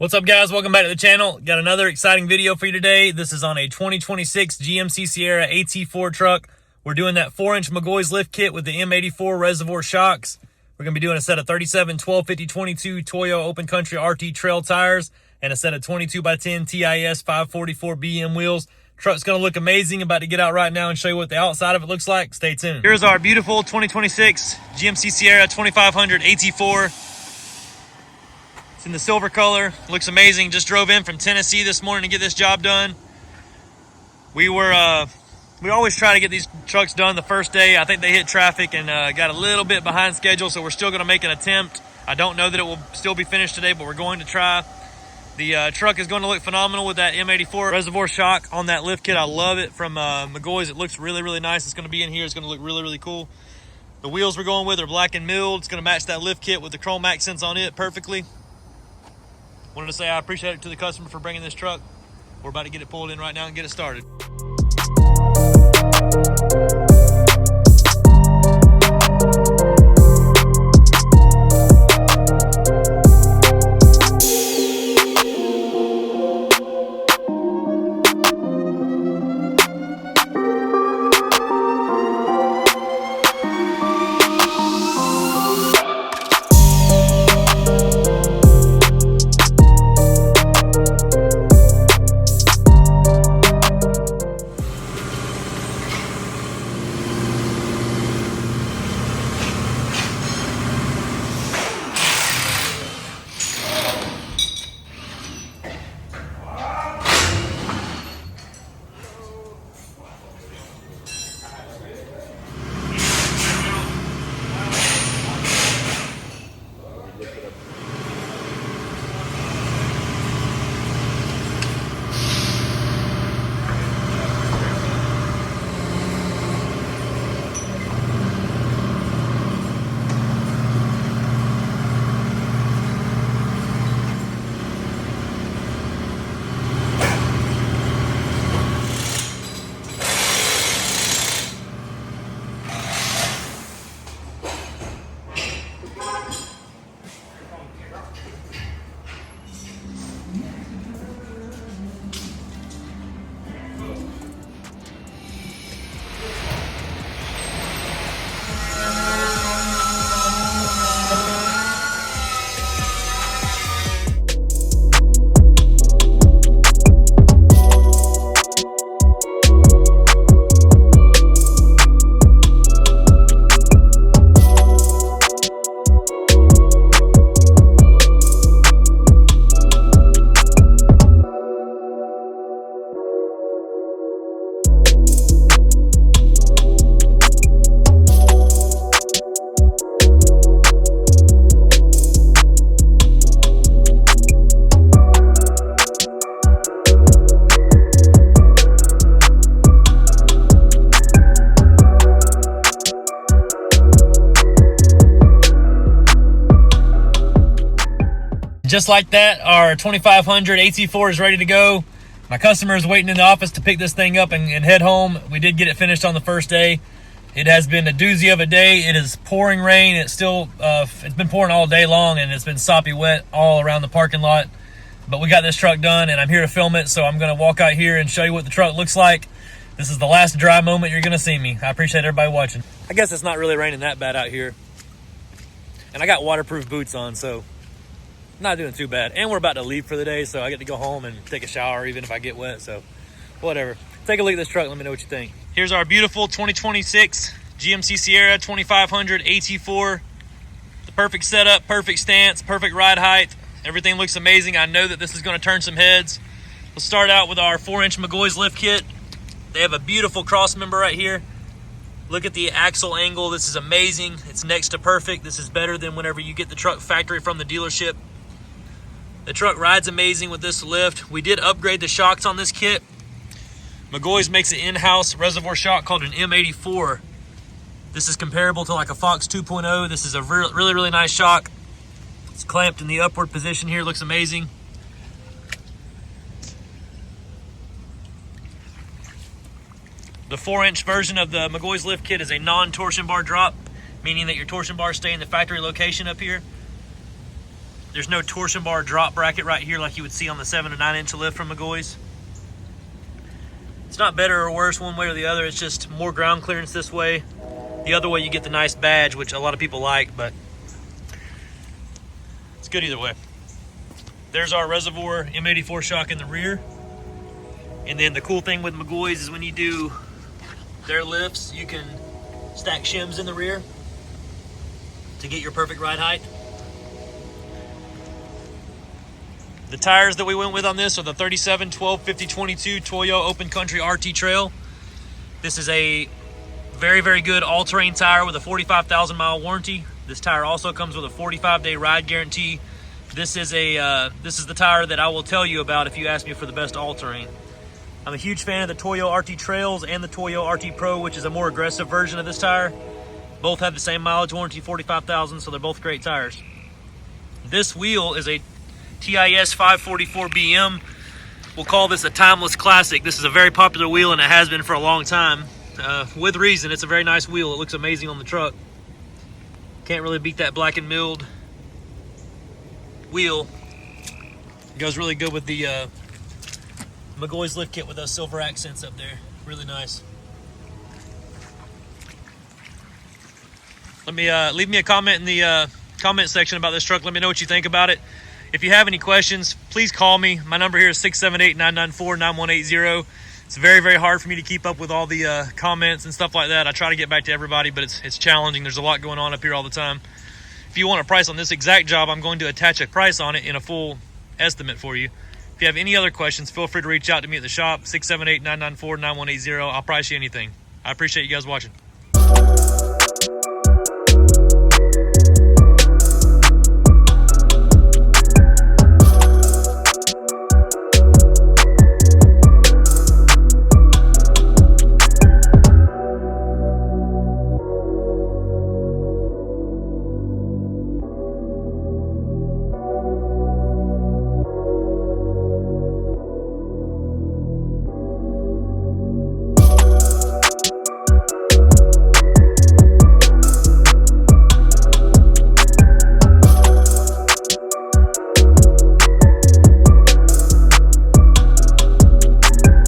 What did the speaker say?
What's up, guys? Welcome back to the channel. Got another exciting video for you today. This is on a 2026 GMC Sierra AT4 truck. We're doing that 4-inch McGaughys lift kit with the M84 reservoir shocks. We're going to be doing a set of 37 1250 Toyo open country RT trail tires and a set of 22x10 TIS 544 BM wheels. Truck's going to look amazing. About to get out right now and show you what the outside of it looks like. Stay tuned. Here's our beautiful 2026 GMC Sierra 2500 AT4. It's in the silver color. Looks amazing. Just drove in from Tennessee this morning to get this job done. We always try to get these trucks done the first day. I think they hit traffic and got a little bit behind schedule, so we're still going to make an attempt. I don't know that it will still be finished today, but we're going to try. The truck is going to look phenomenal with that M84 reservoir shock on that lift kit. I love it from McGaughys. It looks really, really nice. It's going to be in here. It's going to look really, really cool. The wheels we're going with are black and milled. It's going to match that lift kit with the chrome accents on it perfectly. Wanted to say I appreciate it to the customer for bringing this truck. We're about to get it pulled in right now and get it started. Just like that, our 2500 AT4 is ready to go. My customer is waiting in the office to pick this thing up and head home. We did get it finished on the first day. It has been a doozy of a day. It is pouring rain. It's still, it's been pouring all day long, and it's been soppy wet all around the parking lot. But we got this truck done, and I'm here to film it, so I'm going to walk out here and show you what the truck looks like. This is the last dry moment you're going to see me. I appreciate everybody watching. I guess it's not really raining that bad out here. And I got waterproof boots on, so not doing too bad. And we're about to leave for the day, so I get to go home and take a shower even if I get wet, so whatever. Take a look at this truck. Let me know what you think. Here's our beautiful 2026 GMC Sierra 2500 AT4. The perfect setup, perfect stance, perfect ride height. Everything looks amazing. I know that this is going to turn some heads. We'll start out with our 4-inch McGaughys lift kit. They have a beautiful cross member right here. Look at the axle angle. This is amazing. It's next to perfect. This is better than whenever you get the truck factory from the dealership. The truck rides amazing with this lift. We did upgrade the shocks on this kit. McGaughys makes an in-house reservoir shock called an M84. This is comparable to like a Fox 2.0. This is a really, really nice shock. It's clamped in the upward position here. Looks amazing. The 4-inch version of the McGaughys lift kit is a non-torsion bar drop, meaning that your torsion bars stay in the factory location up here. There's no torsion bar drop bracket right here like you would see on the 7 to 9 inch lift from McGaughys. It's not better or worse one way or the other. It's just more ground clearance this way. The other way you get the nice badge, which a lot of people like, but it's good either way. There's our reservoir M84 shock in the rear. And then the cool thing with McGaughys is when you do their lifts, you can stack shims in the rear to get your perfect ride height. The tires that we went with on this are the 37 12 50 22 Toyo Open Country RT Trail. This is a very, very good all-terrain tire with a 45,000 mile warranty. This tire also comes with a 45-day ride guarantee. This is the tire that I will tell you about if you ask me for the best all-terrain. I'm a huge fan of the Toyo RT Trails and the Toyo RT Pro, which is a more aggressive version of this tire. Both have the same mileage warranty, 45,000, so they're both great tires. This wheel is a TIS 544 BM. We'll call this a timeless classic. This is a very popular wheel and it has been for a long time. With reason, it's a very nice wheel. It looks amazing on the truck. Can't really beat that black and milled wheel. It goes really good with the McGaughys lift kit with those silver accents up there. Really nice. Let me leave me a comment in the comment section about this truck. Let me know what you think about it. If you have any questions, please call me. My number here is 678-994-9180. It's very, very hard for me to keep up with all the comments and stuff like that. I try to get back to everybody, but it's challenging. There's a lot going on up here all the time. If you want a price on this exact job, I'm going to attach a price on it in a full estimate for you. If you have any other questions, feel free to reach out to me at the shop, 678-994-9180. I'll price you anything. I appreciate you guys watching.